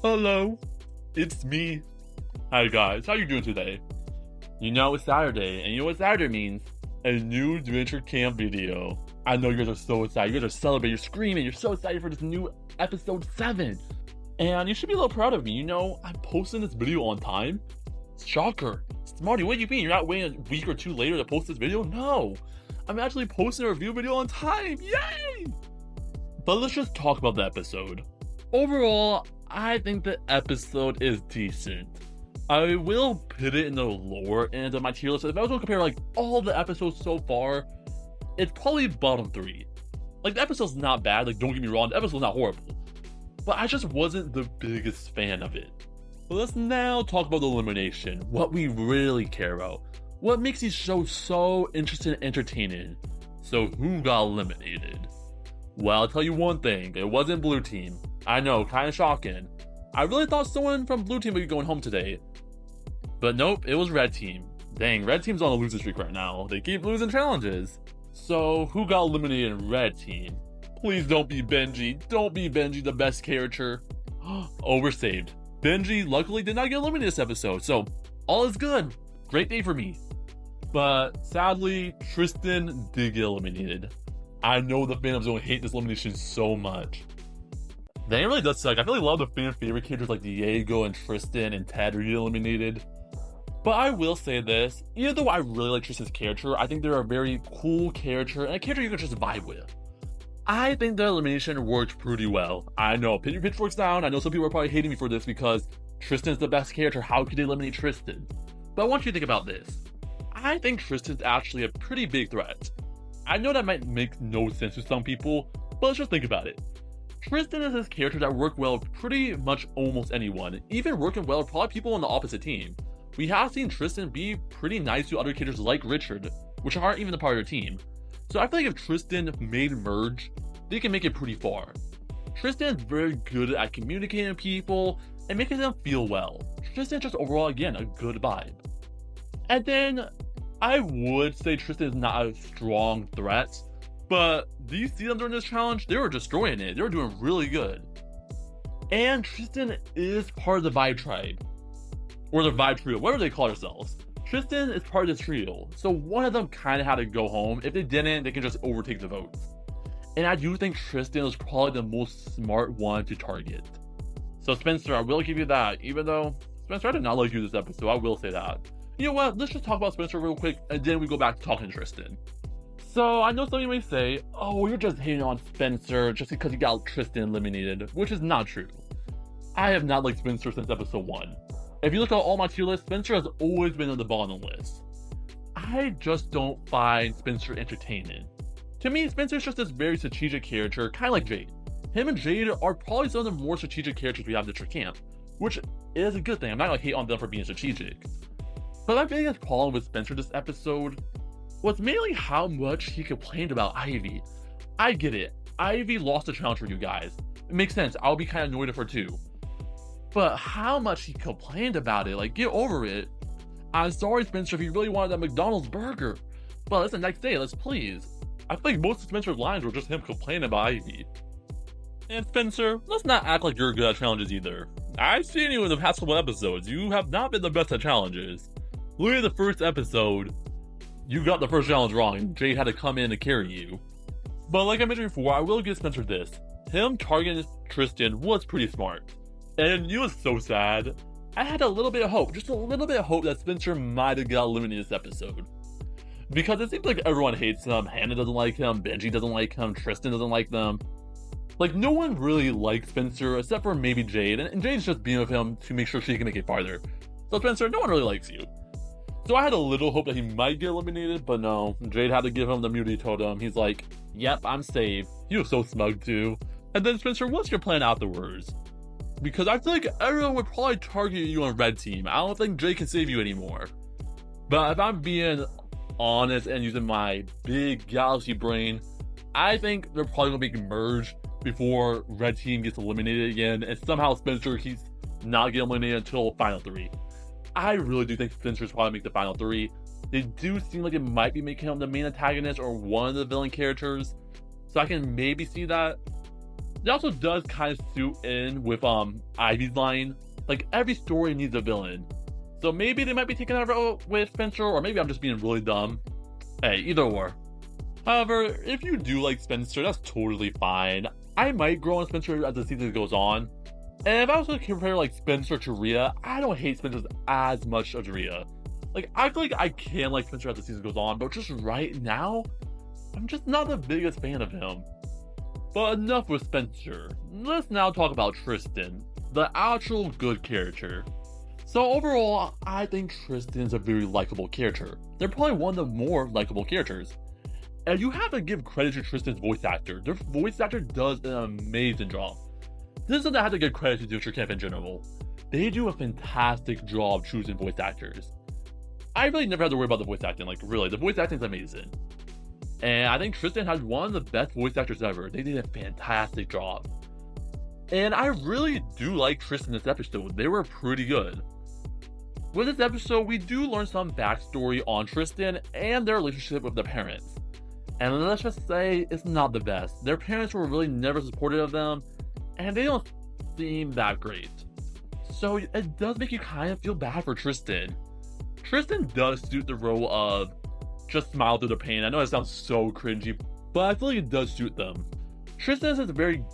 Hello, it's me. Hi guys, how you doing today? You know it's Saturday, and you know what Saturday means? A new Adventure Camp video. I know you guys are so excited. You guys are celebrating, you're screaming, you're so excited for this new episode 7. And you should be a little proud of me. You know, I'm posting this video on time. Shocker. Smarty, what do you mean? You're not waiting a week or two later to post this video? No. I'm actually posting a review video on time. Yay! But let's just talk about the episode. Overall, I think the episode is decent. I will put it in the lower end of my tier list. If I was going to compare like all the episodes so far, it's probably bottom 3. Like the episode's not bad, like don't get me wrong, the episode's not horrible. But I just wasn't the biggest fan of it. But let's now talk about the elimination, what we really care about. What makes these shows so interesting and entertaining. So who got eliminated? Well, I'll tell you one thing, it wasn't Blue Team. I know, kinda shocking. I really thought someone from Blue Team would be going home today. But nope, it was Red Team. Dang, Red Team's on a losing streak right now. They keep losing challenges. So, who got eliminated in Red Team? Please don't be Benji. Don't be Benji, the best character. Oh, we're saved. Benji luckily did not get eliminated this episode, so all is good. Great day for me. But sadly, Tristan did get eliminated. I know the fandom's gonna hate this elimination so much. Dang, it really does suck. I really love the fan favorite characters like Diego and Tristan and Ted who get eliminated. But I will say this, even though I really like Tristan's character, I think they're a very cool character and a character you can just vibe with. I think the elimination worked pretty well. I know, put your pitchforks down. I know some people are probably hating me for this because Tristan's the best character. How could they eliminate Tristan? But I want you to think about this. I think Tristan's actually a pretty big threat. I know that might make no sense to some people, but let's just think about it. Tristan is this character that worked well with pretty much almost anyone, even working well with probably people on the opposite team. We have seen Tristan be pretty nice to other characters like Richard, which aren't even a part of their team. So I feel like if Tristan made merge, they can make it pretty far. Tristan is very good at communicating with people and making them feel well. Tristan's just overall, again, a good vibe. And then, I would say Tristan is not a strong threat, but do you see them during this challenge? They were destroying it. They were doing really good. And Tristan is part of the Vibe Tribe. Or the Vibe Trio, whatever they call themselves. Tristan is part of this trio, so one of them kind of had to go home. If they didn't, they can just overtake the votes. And I do think Tristan is probably the most smart one to target. So Spencer, I will give you that, even though Spencer, I did not like you this episode, I will say that. You know what, let's just talk about Spencer real quick, and then we go back to talking to Tristan. So, I know some of you may say, oh, you're just hating on Spencer just because you got Tristan eliminated, which is not true. I have not liked Spencer since episode 1. If you look at all my tier lists, Spencer has always been on the bottom list. I just don't find Spencer entertaining. To me, Spencer's just this very strategic character, kind of like Jade. Him and Jade are probably some of the more strategic characters we have in this camp, which is a good thing. I'm not gonna hate on them for being strategic. But my biggest problem with Spencer this episode was mainly how much he complained about Ivy. I get it. Ivy lost the challenge for you guys. It makes sense. I'll be kind of annoyed at her too. But how much he complained about it, like, get over it. I'm sorry, Spencer, if you really wanted that McDonald's burger. But it's the next day, let's please. I think most of Spencer's lines were just him complaining about Ivy. And Spencer, let's not act like you're good at challenges either. I've seen you in the past couple episodes. You have not been the best at challenges. Look at the first episode. You got the first challenge wrong, and Jade had to come in to carry you. But like I mentioned before, I will give Spencer this. Him targeting Tristan was pretty smart. And it was so sad. I had a little bit of hope, just a little bit of hope that Spencer might have got eliminated this episode. Because it seems like everyone hates him. Hannah doesn't like him, Benji doesn't like him, Tristan doesn't like them. Like, no one really likes Spencer except for maybe Jade, and Jade's just being with him to make sure she can make it farther. So Spencer, no one really likes you. So I had a little hope that he might get eliminated, but no. Jade had to give him the immunity totem. He's like, yep, I'm safe. He was so smug too. And then Spencer, what's your plan afterwards? Because I feel like everyone would probably target you on Red Team. I don't think Jade can save you anymore. But if I'm being honest and using my big galaxy brain, I think they're probably gonna make a merge before Red Team gets eliminated again, and somehow Spencer keeps not getting eliminated until Final 3. I really do think Spencer's probably make the Final 3. They do seem like it might be making him the main antagonist or one of the villain characters, so I can maybe see that. It also does kind of suit in with Ivy's line, like every story needs a villain. So maybe they might be taking that route with Spencer, or maybe I'm just being really dumb. Hey, either or. However, if you do like Spencer, that's totally fine. I might grow on Spencer as the season goes on. And if I was to compare like Spencer to Rhea, I don't hate Spencer as much as Rhea. Like, I feel like I can like Spencer as the season goes on, but just right now, I'm just not the biggest fan of him. But enough with Spencer. Let's now talk about Tristan, the actual good character. So overall, I think Tristan is a very likable character. They're probably one of the more likable characters. And you have to give credit to Tristan's voice actor. Their voice actor does an amazing job. This is something I have to give credit to Disventure Camp in general. They do a fantastic job choosing voice actors. I really never had to worry about the voice acting, like really, the voice acting is amazing. And I think Tristan had one of the best voice actors ever. They did a fantastic job. And I really do like Tristan in this episode. They were pretty good. With this episode, we do learn some backstory on Tristan and their relationship with their parents. And let's just say, it's not the best. Their parents were really never supportive of them, and they don't seem that great. So it does make you kind of feel bad for Tristan. Tristan does suit the role of just smile through the pain. I know it sounds so cringy, but I feel like it does suit them. Tristan is a very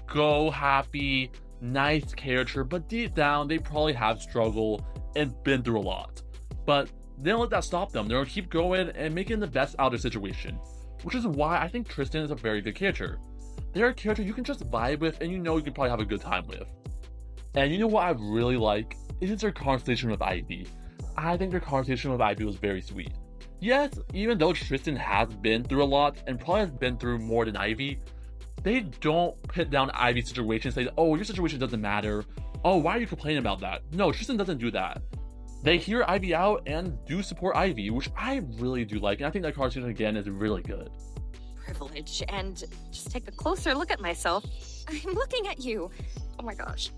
go-happy, nice character, but deep down, they probably have struggled and been through a lot. But they don't let that stop them. They'll keep going and making the best out of the situation. Which is why I think Tristan is a very good character. They're a character you can just vibe with and you know you can probably have a good time with. And you know what I really like? Is their conversation with Ivy. I think their conversation with Ivy was very sweet. Yes, even though Tristan has been through a lot and probably has been through more than Ivy, they don't put down Ivy's situation and say, oh, your situation doesn't matter. Oh, why are you complaining about that? No, Tristan doesn't do that. They hear Ivy out and do support Ivy, which I really do like, and I think that conversation again is really good. Privilege, and just take a closer look at myself. I'm looking at you. Oh my gosh.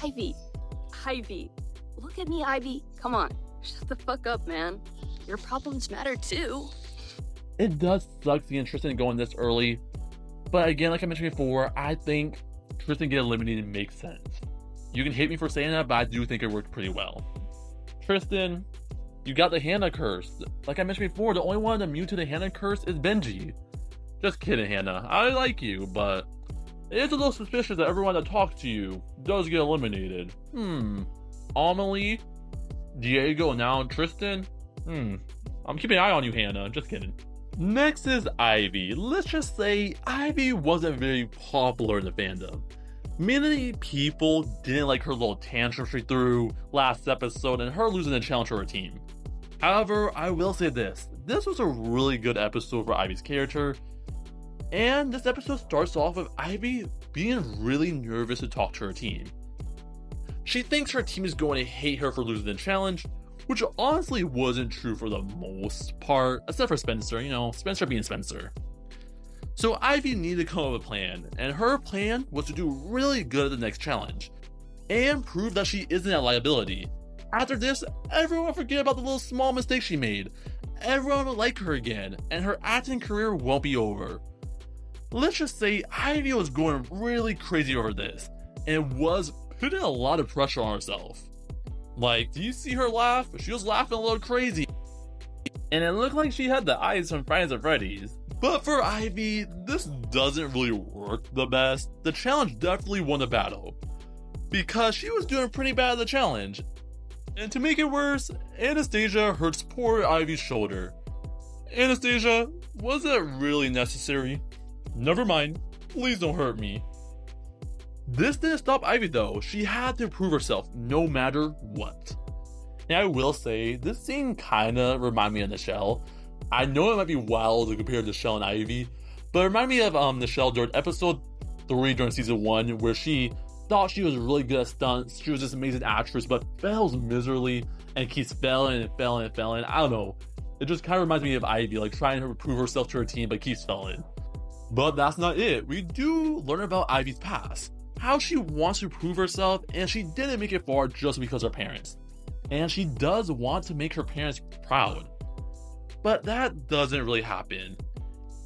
Ivy, look at me, Ivy. Come on, shut the fuck up, man. Your problems matter too. It does suck seeing Tristan going this early, but again, like I mentioned before, I think Tristan getting eliminated makes sense. You can hate me for saying that, but I do think it worked pretty well. Tristan, you got the Hannah curse. Like I mentioned before, the only one immune to the Hannah curse is Benji. Just kidding, Hannah. I like you, but it's a little suspicious that everyone that talks to you does get eliminated. Amelie, Diego, and now Tristan? I'm keeping an eye on you, Hannah. Just kidding. Next is Ivy. Let's just say Ivy wasn't very popular in the fandom. Many people didn't like her little tantrum she threw last episode and her losing the challenge to her team. However, I will say this was a really good episode for Ivy's character, and this episode starts off with Ivy being really nervous to talk to her team. She thinks her team is going to hate her for losing the challenge, which honestly wasn't true for the most part, except for Spencer, Spencer being Spencer. So Ivy needed to come up with a plan, and her plan was to do really good at the next challenge, and prove that she isn't a liability. After this, everyone will forget about the little small mistake she made. Everyone will like her again, and her acting career won't be over. Let's just say Ivy was going really crazy over this, and was putting a lot of pressure on herself. Like, do you see her laugh? She was laughing a little crazy. And it looked like she had the eyes from Friday Night at Freddy's. But for Ivy, this doesn't really work the best. The challenge definitely won the battle, because she was doing pretty bad at the challenge. And to make it worse, Anastasia hurts poor Ivy's shoulder. Anastasia, was that really necessary? Never mind, please don't hurt me. This didn't stop Ivy though, she had to prove herself no matter what. And I will say, this scene kinda reminded me of Nichelle. I know it might be wild to compare Nichelle and Ivy, but it reminded me of Nichelle during episode 3 during season 1, where she thought she was really good at stunts, she was this amazing actress, but fails miserably and keeps failing and failing and failing. I don't know, it just kind of reminds me of Ivy, like trying to prove herself to her team but keeps failing. But that's not it. We do learn about Ivy's past, how she wants to prove herself, and she didn't make it far just because of her parents. And she does want to make her parents proud. But that doesn't really happen.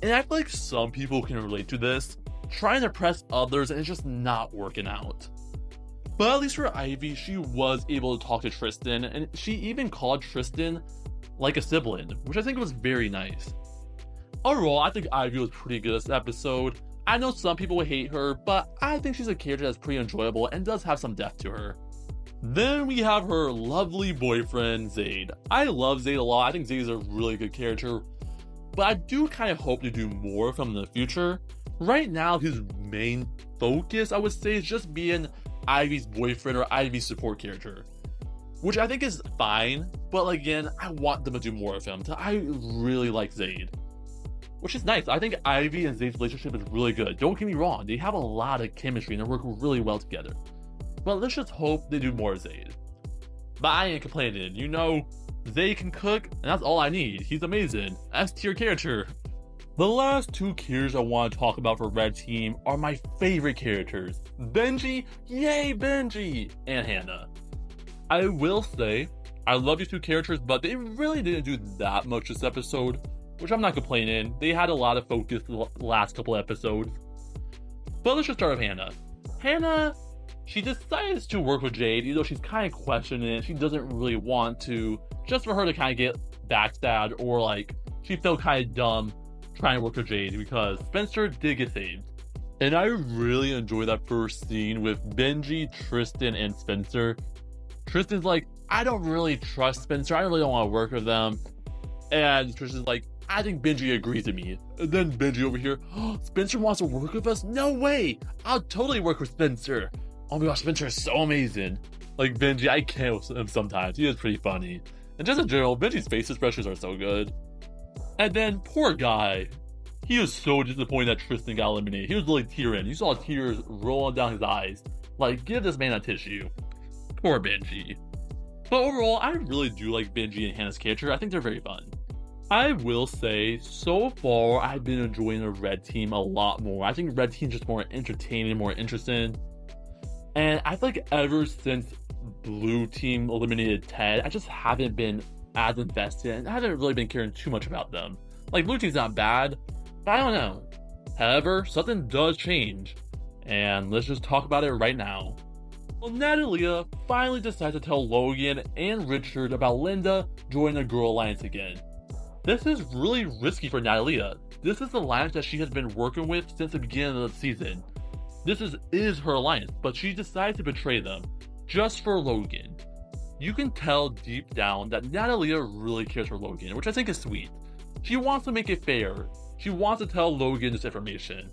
And I feel like some people can relate to this. trying to impress others and it's just not working out. But at least for Ivy, she was able to talk to Tristan, and she even called Tristan like a sibling, which I think was very nice. Overall, I think Ivy was pretty good this episode. I know some people would hate her, but I think she's a character that's pretty enjoyable and does have some depth to her. Then we have her lovely boyfriend, Zaid. I love Zaid a lot. I think Zaid is a really good character, but I do kind of hope to do more from him in the future. Right now, his main focus, I would say, is just being Ivy's boyfriend or Ivy's support character, which I think is fine, but again, I want them to do more of him. I really like Zaid, which is nice. I think Ivy and Zayd's relationship is really good. Don't get me wrong, they have a lot of chemistry and they work really well together. But let's just hope they do more of Zayd. But I ain't complaining. You know, Zayd can cook, and that's all I need. He's amazing. S tier character. The last two characters I want to talk about for Red Team are my favorite characters. Benji, yay Benji, and Hannah. I will say, I love these two characters, but they really didn't do that much this episode, which I'm not complaining. They had a lot of focus the last couple episodes. But let's just start with Hannah. Hannah, she decides to work with Jade, even though she's kind of questioning it. She doesn't really want to, just for her to kind of get backstabbed, or like, she felt kind of dumb trying to work with Jade because Spencer did get saved. And I really enjoy that first scene with Benji, Tristan, and Spencer. Tristan's like, I don't really trust Spencer. I really don't want to work with them. And Tristan's like, I think Benji agrees with me. And then Benji over here, oh, Spencer wants to work with us? No way! I'll totally work with Spencer. Oh my gosh, Spencer is so amazing. Like Benji, I can't with him sometimes. He is pretty funny. And just in general, Benji's face expressions are so good. And then, poor guy. He was so disappointed that Tristan got eliminated. He was really tearing. You saw tears rolling down his eyes. Like, give this man a tissue. Poor Benji. But overall, I really do like Benji and Hannah's character. I think they're very fun. I will say, so far, I've been enjoying the Red Team a lot more. I think Red Team's just more entertaining, more interesting. And I feel like ever since Blue Team eliminated Ted, I just haven't been as invested, and I haven't really been caring too much about them. Like, Blue Team's not bad, but I don't know. However, something does change, and let's just talk about it right now. Well, Natalia finally decides to tell Logan and Richard about Linda joining the Girl Alliance again. This is really risky for Natalia. This is the alliance that she has been working with since the beginning of the season. This is her alliance, but she decides to betray them, just for Logan. You can tell deep down that Natalia really cares for Logan, which I think is sweet. She wants to make it fair. She wants to tell Logan this information.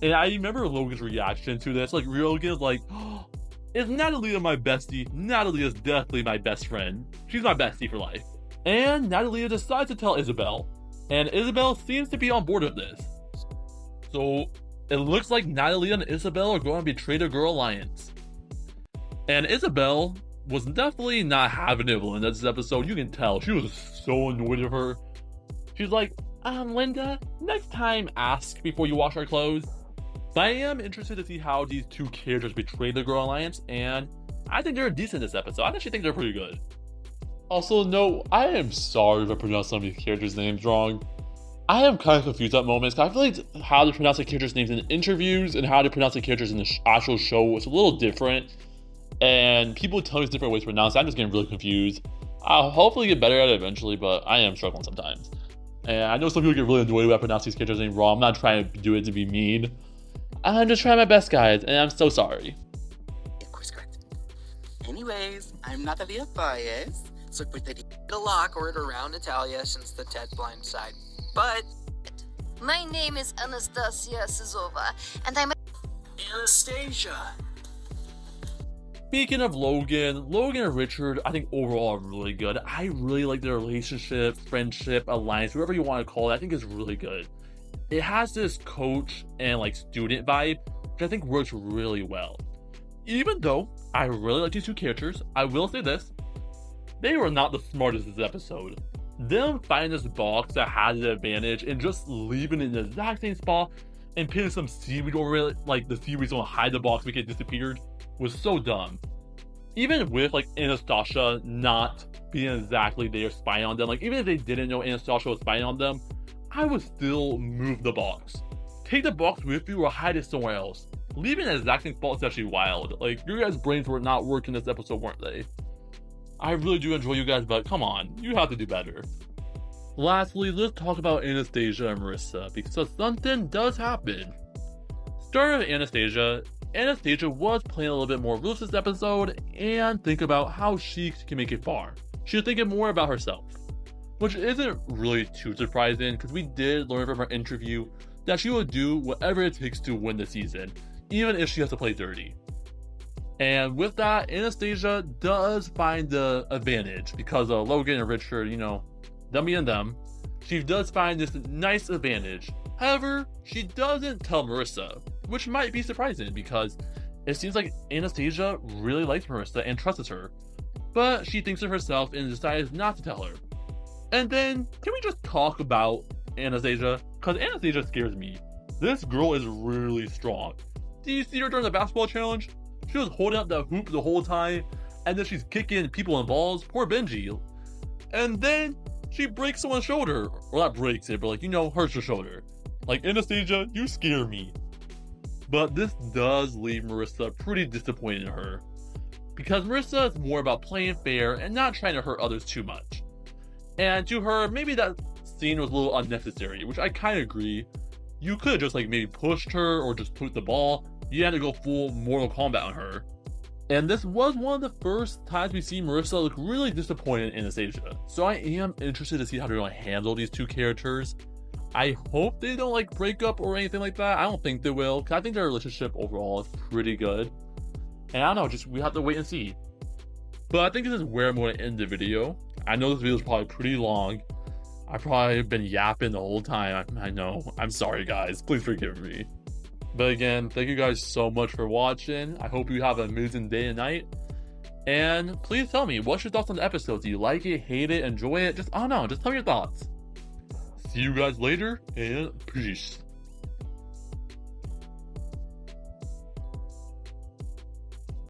And I remember Logan's reaction to this. Like, Logan's like, oh, is Natalia my bestie? Natalia is definitely my best friend. She's my bestie for life. And Natalia decides to tell Isabel. And Isabel seems to be on board with this. So it looks like Natalia and Isabel are going to betray the Girl Alliance. And Isabel was definitely not having it with Linda this episode. You can tell. She was so annoyed with her. She's like, Linda, next time ask before you wash our clothes. But I am interested to see how these two characters betray the Girl Alliance, and I think they're decent this episode. I actually think they're pretty good. Also, no, I am sorry if I pronounced some of these characters' names wrong. I am kind of confused at moments, because I feel like how to pronounce the characters' names in interviews and how to pronounce the characters in the actual show was a little different. And people tell me different ways to pronounce it. I'm just getting really confused. I'll hopefully get better at it eventually, but I am struggling sometimes. And I know some people get really annoyed when I pronounce these characters' names wrong. I'm not trying to do it to be mean. I'm just trying my best, guys, and I'm so sorry. Of course, correct. Anyways, I'm Natalia Baez, so pwede a lock or it around Natalia since the Ted blind side. But My name is Anastasia Sizova, and I'm Anastasia. Speaking of Logan and Richard, I think overall are really good. I really like their relationship, friendship, alliance, whatever you want to call it. I think is really good. It has this coach and like student vibe, which I think works really well. Even though I really like these two characters, I will say this: they were not the smartest this episode. Them finding this box that has an advantage and just leaving it in the exact same spot and putting some seaweed over it, like the seaweed's gonna hide the box because it disappeared, was so dumb. Even with like Anastasia not being exactly there spying on them, like even if they didn't know Anastasia was spying on them, I would still move the box. take the box with you or hide it somewhere else. Leaving an exacting fault is actually wild. Like, your guys' brains were not working this episode, weren't they? I really do enjoy you guys, but come on, you have to do better. Lastly, let's talk about Anastasia and Marissa, because something does happen. Starting with Anastasia was playing a little bit more loose this episode and think about how she can make it far. She was thinking more about herself, which isn't really too surprising because we did learn from her interview that she will do whatever it takes to win the season, even if she has to play dirty. And with that, Anastasia does find the advantage because of Logan and Richard, them being them. She does find this nice advantage. However, she doesn't tell Marissa, which might be surprising because it seems like Anastasia really likes Marissa and trusts her. But she thinks of herself and decides not to tell her. And then, can we just talk about Anastasia? Because Anastasia scares me. This girl is really strong. Did you see her during the basketball challenge? She was holding up the hoop the whole time, and then she's kicking people in balls. Poor Benji. And then she breaks someone's shoulder. Or not breaks it, but hurts her shoulder. Like, Anastasia, you scare me. But this does leave Marissa pretty disappointed in her. Because Marissa is more about playing fair and not trying to hurt others too much. And to her, maybe that scene was a little unnecessary, which I kind of agree. You could have just maybe pushed her or just put the ball. You had to go full Mortal Kombat on her. And this was one of the first times we see Marissa look really disappointed in Anastasia. So I am interested to see how they're going to handle these two characters. I hope they don't break up or anything like that. I don't think they will, because I think their relationship overall is pretty good. And I don't know, we have to wait and see. But I think this is where I'm going to end the video. I know this video is probably pretty long. I've probably been yapping the whole time. I know. I'm sorry, guys. Please forgive me. But again, thank you guys so much for watching. I hope you have an amazing day and night. And please tell me, what's your thoughts on the episode? Do you like it, hate it, enjoy it? I don't know. Just tell me your thoughts. See you guys later, and peace.